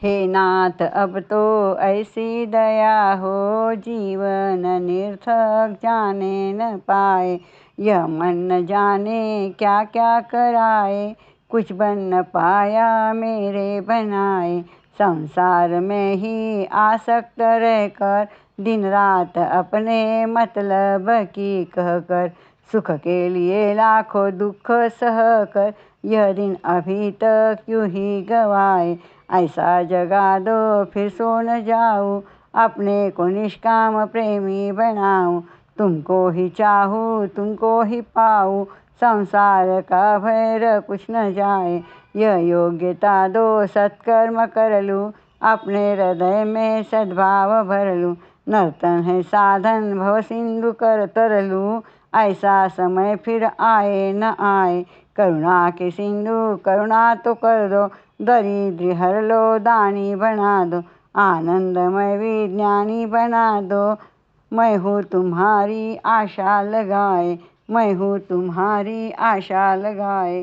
हे नाथ अब तो ऐसी दया हो, जीवन निरर्थक जाने न पाए। यह मन न जाने क्या क्या कराए, कुछ बन न पाया मेरे बनाए। संसार में ही आसक्त रहकर, दिन रात अपने मतलब की कहकर, सुख के लिए लाखों दुख सहकर, यह दिन अभी तक यूं ही गवाए। ऐसा जगा दो फिर सो न जाऊं, अपने को निष्काम प्रेमी बनाऊं। तुमको ही चाहूं तुमको ही पाऊं, संसार का भैर कुछ न जाए। यह योग्यता दो सत्कर्म कर लूं, अपने हृदय में सद्भाव भर लूं। नर्तन है साधन भव सिंधु कर तर लूं, ऐसा समय फिर आए न आए। करुणा के सिंधु करुणा तो कर दो, दरिद्र हर लो दानी बना दो। आनंदमय विज्ञानी बना दो, मैं हूँ तुम्हारी आशा लगाए, मैं हूँ तुम्हारी आशा लगाए।